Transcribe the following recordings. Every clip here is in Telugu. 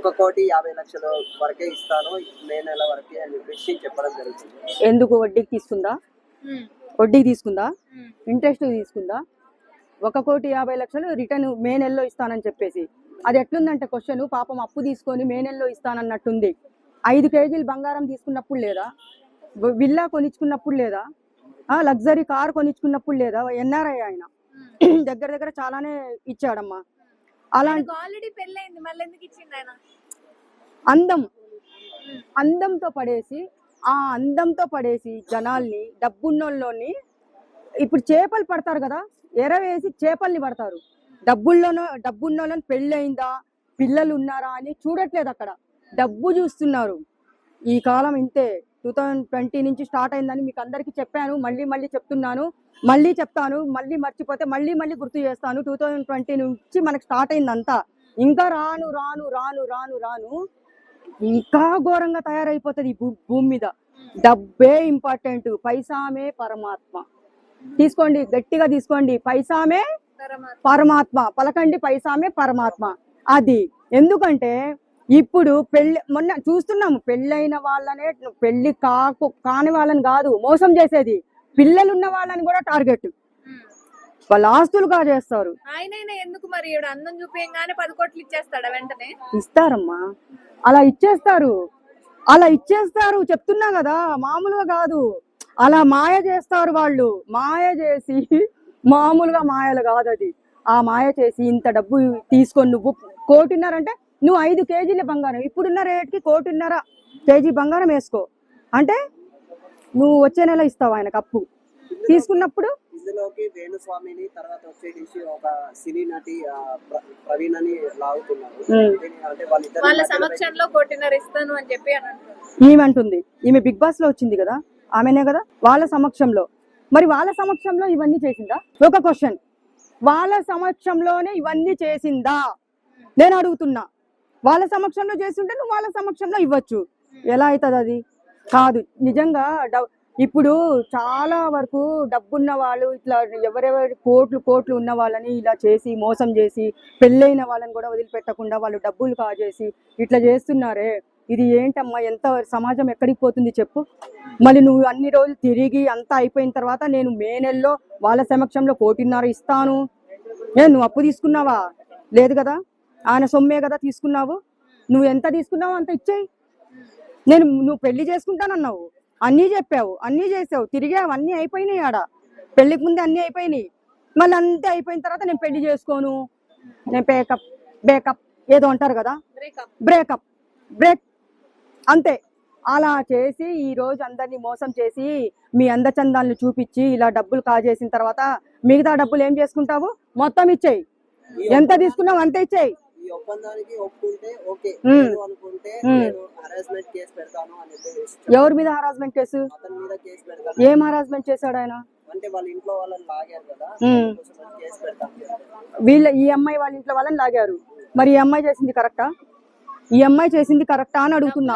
1,50,00,000 వరకే ఇస్తాను మే నెల వరకే అని చెప్పేసి చెప్పడం జరుగుతుంది. ఎందుకు వడ్డీకి తీసుకుందా? వడ్డీకి తీసుకుందా? ఇంట్రెస్ట్ తీసుకుందా? 1,50,00,000 రిటర్న్ మే నెలలో ఇస్తానని చెప్పేసి అది ఎట్లుందంటే క్వశ్చన్, పాపం అప్పు తీసుకొని మే నెలలో ఇస్తానన్నట్టుంది. 5 కేజీలు బంగారం తీసుకున్నప్పుడు లేదా? విల్లా కొనిచ్చుకున్నప్పుడు లేదా? లగ్జరీ కార్ కొనిచ్చుకున్నప్పుడు లేదా? ఎన్ఆర్ఐ ఆయన దగ్గర దగ్గర చాలానే ఇచ్చాడమ్మా. అలాంటి అందంతో పడేసి జనాల్ని, డబ్బున్నోళ్ళని, ఇప్పుడు చేపలు పడతారు కదా, ఎరవేసి చేపల్ని పడతారు. డబ్బున్నోళ్ళని పెళ్ళయిందా, పిల్లలు ఉన్నారా అని చూడట్లేదు, అక్కడ డబ్బు చూస్తున్నారు. ఈ కాలం ఇంతే. 2020 నుంచి స్టార్ట్ అయిందని మీకు అందరికీ చెప్పాను, మళ్ళీ చెప్తున్నాను, మళ్ళీ చెప్తాను, మళ్ళీ మర్చిపోతే మళ్ళీ గుర్తు చేస్తాను. 2020 నుంచి మనకు స్టార్ట్ అయిందంతా. ఇంకా రాను రాను రాను రాను రాను ఇంకా ఘోరంగా తయారైపోతుంది ఈ భూమి మీద. డబ్బే ఇంపార్టెంట్, పైసామే పరమాత్మ. తీసుకోండి, గట్టిగా తీసుకోండి, పైసామే పరమాత్మ. పలకండి, పైసామే పరమాత్మ. అది ఎందుకంటే ఇప్పుడు మొన్న చూస్తున్నాము, పెళ్ళైన వాళ్ళనే, పెళ్లి కాని వాళ్ళని కాదు మోసం చేసేది, పిల్లలున్న వాళ్ళని కూడా టార్గెట్, వాళ్ళ ఆస్తులు కాజేస్తారు. ఎందుకు మరి అందం చూపించగానే 10 కోట్లు ఇచ్చేస్తాడా? వెంటనే ఇస్తారమ్మా, అలా ఇచ్చేస్తారు చెప్తున్నా కదా, మామూలుగా కాదు. అలా మాయ చేస్తారు వాళ్ళు. మాయ చేసి, మామూలుగా మాయలు కాదు అది. ఆ మాయ చేసి ఇంత డబ్బు తీసుకొని నువ్వు 1,50,00,000 అంటే నువ్వు 5 కేజీల బంగారం, ఇప్పుడున్న రేట్కి 1,50,00,000 కేజీ బంగారం వేసుకో అంటే నువ్వు వచ్చే నెల ఇస్తావు ఆయనకు అప్పు తీసుకున్నప్పుడు. ఇందులోకి వేణుస్వామిని, తర్వాత వచ్చేసి ఒక సినీ నటి ప్రవీణ్ అని లాగుతున్నారు. అంటే వాళ్ళ సమక్షంలో 1,50,00,000 ఇస్తాను అని చెప్పి ఈమెంటుంది. ఈమె బిగ్ బాస్ లో వచ్చింది కదా, ఆమెనే కదా, వాళ్ళ సమక్షంలో. మరి వాళ్ళ సమక్షంలో ఇవన్నీ చేసిందా? ఒక క్వశ్చన్, వాళ్ళ సమక్షంలోనే ఇవన్నీ చేసిందా నేను అడుగుతున్నా. వాళ్ళ సమక్షంలో చేస్తుంటే నువ్వు వాళ్ళ సమక్షంలో ఇవ్వచ్చు, ఎలా అవుతుంది అది? కాదు. నిజంగా ఇప్పుడు చాలా వరకు డబ్బున్న వాళ్ళు ఇట్లా ఎవరెవరి కోట్లు ఉన్న వాళ్ళని ఇలా చేసి మోసం చేసి, పెళ్ళైన వాళ్ళని కూడా వదిలిపెట్టకుండా వాళ్ళు డబ్బులు కాజేసి ఇట్లా చేస్తున్నారే, ఇది ఏంటమ్మా? ఎంత సమాజం ఎక్కడికి పోతుంది చెప్పు. మళ్ళీ నువ్వు అన్ని రోజులు తిరిగి అంతా అయిపోయిన తర్వాత నేను మే నెలలో వాళ్ళ సమక్షంలో 1,50,00,000 ఇస్తాను. నువ్వు అప్పు తీసుకున్నావా? లేదు కదా, ఆయన సొమ్మే కదా తీసుకున్నావు. నువ్వు ఎంత తీసుకున్నావు అంత ఇచ్చేయి. నువ్వు పెళ్లి చేసుకుంటానన్నావు, అన్నీ చెప్పావు, అన్నీ చేసావు, తిరిగావు, అన్నీ అయిపోయినాయి. ఆడ పెళ్లికి ముందే అన్నీ అయిపోయినాయి. మళ్ళీ అంతే అయిపోయిన తర్వాత నేను పెళ్లి చేసుకోను, నేను బేకప్ ఏదో అంటారు కదా, బ్రేక్ అంతే. అలా చేసి ఈ రోజు అందరినీ మోసం చేసి మీ అందచందాలను చూపించి ఇలా డబ్బులు కాజేసిన తర్వాత మిగతా డబ్బులు ఏం చేసుకుంటావు? మొత్తం ఇచ్చేయి, ఎంత తీసుకున్నావు అంతే ఇచ్చేయి. ఎవరి మీద హరాస్మెంట్ కేసు? ఏం హరాస్మెంట్ చేశాడు ఆయన? ఈ అమ్మాయి వాళ్ళ ఇంట్లో వాళ్ళని లాగారు. మరి ఈ అమ్మాయి చేసింది కరెక్టా? ఈ అమ్మాయి చేసింది కరెక్టా అని అడుగుతున్నా.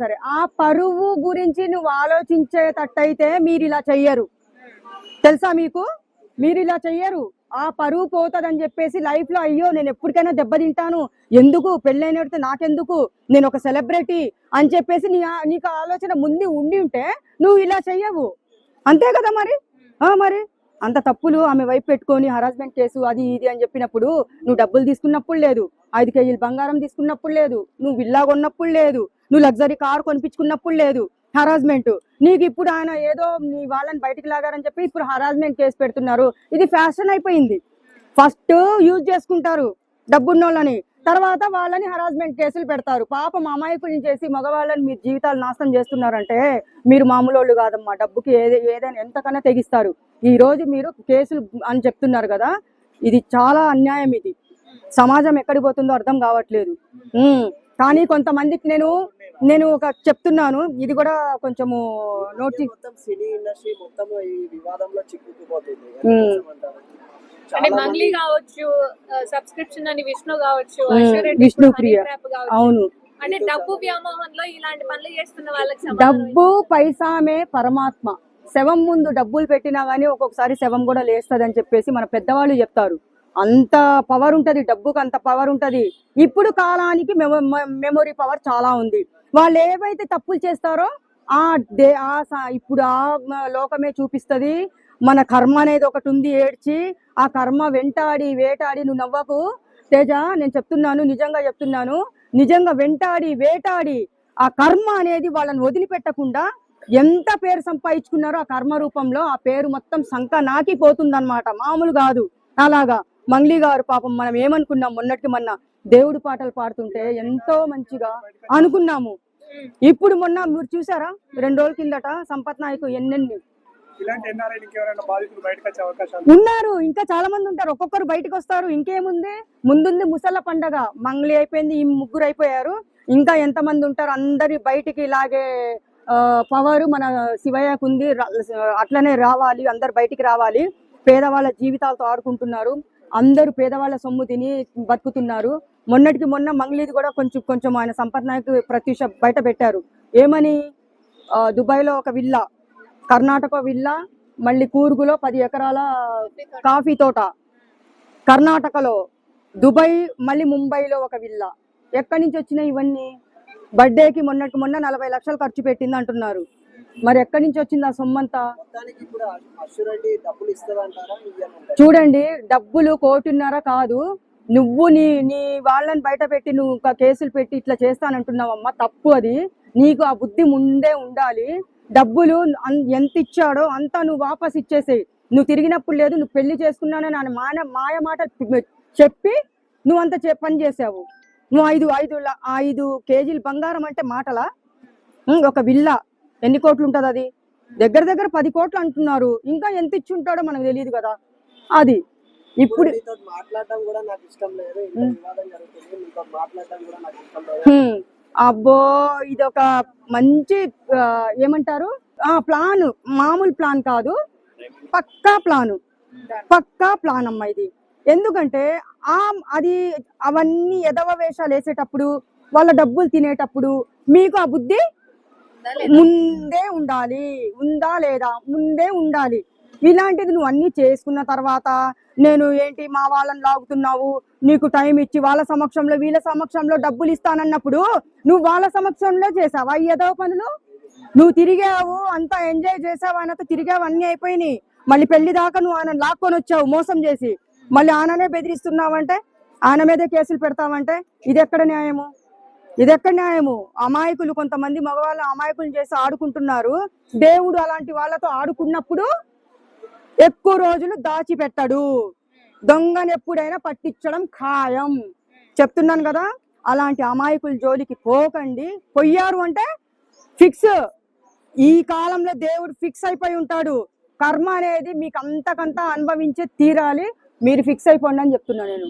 సరే, ఆ పరువు గురించి నువ్వు ఆలోచించేటట్టయితే మీరు ఇలా చెయ్యరు, తెలుసా మీకు? మీరు ఇలా చెయ్యరు. ఆ పరువు పోతుందని చెప్పేసి లైఫ్ లో అయ్యో నేను ఎప్పటికైనా దెబ్బతింటాను, ఎందుకు పెళ్ళైనడితే నాకెందుకు, నేను ఒక సెలబ్రిటీ అని చెప్పేసి నీకు ఆలోచన ముందు ఉండి ఉంటే నువ్వు ఇలా చెయ్యవు, అంతే కదా? మరి అంత తప్పులు ఆమె వైపు పెట్టుకొని హరాస్మెంట్ కేసు అది ఇది అని చెప్పినప్పుడు, నువ్వు డబ్బులు తీసుకున్నప్పుడు లేదు, 5 కేజీలు బంగారం తీసుకున్నప్పుడు లేదు, నువ్వు విల్లా కొన్నప్పుడు లేదు, నువ్వు లగ్జరీ కార్ కొనిపించుకున్నప్పుడు లేదు హరాస్మెంట్. నీకు ఇప్పుడు ఆయన ఏదో నీ వాళ్ళని బయటికి లాగారని చెప్పి ఇప్పుడు హరాస్మెంట్ కేసు పెడుతున్నారు. ఇది ఫ్యాషన్ అయిపోయింది. ఫస్ట్ యూజ్ చేసుకుంటారు డబ్బున్నోళ్ళని, తర్వాత వాళ్ళని హరాస్మెంట్ కేసులు పెడతారు. పాపం అమాయకుల్ని చేసి మగవాళ్ళని మీరు జీవితాలు నాశనం చేస్తున్నారంటే మీరు మామూలు కాదమ్మా. డబ్బుకి ఏదైనా ఎంతకన్నా తెగిస్తారు. ఈ రోజు మీరు కేసులు అని చెప్తున్నారు కదా, ఇది చాలా అన్యాయం. ఇది సమాజం ఎక్కడికి పోతుందో అర్థం కావట్లేదు. కానీ కొంతమందికి నేను ఒక చెప్తున్నాను, ఇది కూడా కొంచెము నోటీస్. మంగ్లీ కావచ్చు, సబ్స్క్రిప్షన్ అని విష్ణు కావచ్చు, విష్ణుప్రియ, అవును. అంటే డబ్బు వ్యామోహంలో ఇలాంటి పనులు చేస్తున్న వాళ్ళకి డబ్బు పైసామే పరమాత్మ. శవం ముందు డబ్బులు పెట్టినా కానీ ఒక్కొక్కసారి శవం కూడా లేస్తుంది అని చెప్పేసి మన పెద్దవాళ్ళు చెప్తారు. అంత పవర్ ఉంటది, డబ్బుకి అంత పవర్ ఉంటది. ఇప్పుడు కాలానికి మెమొరీ పవర్ చాలా ఉంది. వాళ్ళు ఏవైతే తప్పులు చేస్తారో ఇప్పుడు లోకమే చూపిస్తది. మన కర్మ అనేది ఒకటి ఉంది ఏడ్చి, ఆ కర్మ వెంటాడి వేటాడి, నువ్వు నవ్వకు తేజ, నేను చెప్తున్నాను, నిజంగా చెప్తున్నాను, నిజంగా వెంటాడి వేటాడి ఆ కర్మ అనేది వాళ్ళని వదిలిపెట్టకుండా ఎంత పేరు సంపాదించుకున్నారో ఆ కర్మ రూపంలో ఆ పేరు మొత్తం సంక నాకిపోతుందన్నమాట, మామూలు కాదు. అలాగా మంగ్లీ గారు పాపం మనం ఏమనుకున్నాం, మొన్నటికి మొన్న దేవుడి పాటలు పాడుతుంటే ఎంతో మంచిగా అనుకున్నాము. ఇప్పుడు మొన్న మీరు చూసారా 2 రోజుల కిందట సంపత్ నాయక్ ఎన్నెన్ని ఉన్నారు, ఇంకా చాలా మంది ఉంటారు, ఒక్కొక్కరు బయటకు వస్తారు. ఇంకేముంది, ముందుంది ముసళ్ళ పండగ, మంగ్లీ అయిపోయింది, ఈ 3 అయిపోయారు, ఇంకా ఎంతమంది ఉంటారు. అందరి బయటికి ఇలాగే పవర్ మన శివయ్యకు ఉంది, అట్లనే రావాలి, అందరు బయటికి రావాలి. పేదవాళ్ళ జీవితాలతో ఆడుకుంటున్నారు, అందరూ పేదవాళ్ళ సొమ్ము తిని బతుకుతున్నారు. మొన్నటికి మొన్న మంగ్లీది కూడా కొంచెం ఆయన సంపత్ నాయక్ ప్రత్యూష బయట పెట్టారు. ఏమని, దుబాయ్లో ఒక విల్లా, కర్ణాటక విల్లా, మళ్ళీ కూర్గులో 10 ఎకరాల కాఫీ తోట, కర్ణాటకలో, దుబాయ్, మళ్ళీ ముంబైలో ఒక విల్లా. ఎక్కడి నుంచి వచ్చినాయి ఇవన్నీ? బర్త్డేకి మొన్నటికి మొన్న 40 లక్షలు ఖర్చు పెట్టింది అంటున్నారు. మరి ఎక్కడి నుంచి వచ్చింది ఆ సొమ్మంతా? చూడండి, డబ్బులు 1.5 కోటి కాదు. నువ్వు నీ వాళ్ళని బయట పెట్టి నువ్వు కేసులు పెట్టి ఇట్లా చేస్తానంటున్నావమ్మా, తప్పు అది. నీకు ఆ బుద్ధి ముందే ఉండాలి. డబ్బులు ఎంత ఇచ్చాడో అంతా నువ్వు వాపస్ ఇచ్చేసేయి. నువ్వు తిరిగినప్పుడు లేదు, నువ్వు పెళ్లి చేసుకున్నానని మాయ మాట చెప్పి నువ్వు అంత పని చేసావు. నువ్వు 5 కేజీలు బంగారం అంటే మాటలా? ఒక విల్లా ఎన్ని కోట్లు ఉంటుంది? అది దగ్గర 10 కోట్లు అంటున్నారు. ఇంకా ఎంత ఇచ్చి ఉంటాడో మనకు తెలియదు కదా. అది ఇప్పుడు మాట్లాడడం కూడా నాకు ఇష్టం లేదు, వివాదం జరుగుతుంది, మీతో మాట్లాడడం కూడా నాకు ఇష్టం లేదు. అబ్బో, ఇది ఒక మంచి ఏమంటారు ప్లాన్, మామూలు ప్లాన్ కాదు, పక్కా ప్లాన్ అమ్మా ఇది. ఎందుకంటే అది అవన్నీ ఎదవ వేషాలు వేసేటప్పుడు, వాళ్ళ డబ్బులు తినేటప్పుడు మీకు ఆ బుద్ధి ముందే ఉండాలి. ఉందా లేదా? ముందే ఉండాలి. ఇలాంటిది నువ్వు అన్ని చేసుకున్న తర్వాత నేను ఏంటి మా వాళ్ళని లాగుతున్నావు, నీకు టైం ఇచ్చి వాళ్ళ సమక్షంలో వీళ్ళ సమక్షంలో డబ్బులు ఇస్తానన్నప్పుడు నువ్వు వాళ్ళ సమక్షంలో చేసావా ఈ ఏదో పనులు? నువ్వు తిరిగావు, అంతా ఎంజాయ్ చేసావు, ఆయనతో తిరిగావు, అన్ని అయిపోయినాయి. మళ్ళీ పెళ్లి దాకా నువ్వు ఆయన లాక్కొని వచ్చావు మోసం చేసి, మళ్ళీ ఆయననే బెదిరిస్తున్నావంటే, ఆయన మీదే కేసులు పెడతావంటే ఇది ఎక్కడ న్యాయము? అమాయకులు, కొంతమంది మగవాళ్ళు అమాయకులు చేసి ఆడుకుంటున్నారు. దేవుడు అలాంటి వాళ్ళతో ఆడుకున్నప్పుడు ఎక్కువ రోజులు దాచిపెట్టడు. దొంగను ఎప్పుడైనా పట్టించడం ఖాయం. చెప్తున్నాను కదా, అలాంటి అమాయకుల జోలికి పోకండి. పోయారు అంటే ఫిక్స్. ఈ కాలంలో దేవుడు ఫిక్స్ అయిపోయి ఉంటాడు. కర్మ అనేది మీకు అంతకంతా అనుభవించే తీరాలి. మీరు ఫిక్స్ అయిపోండి అని చెప్తున్నా నేను.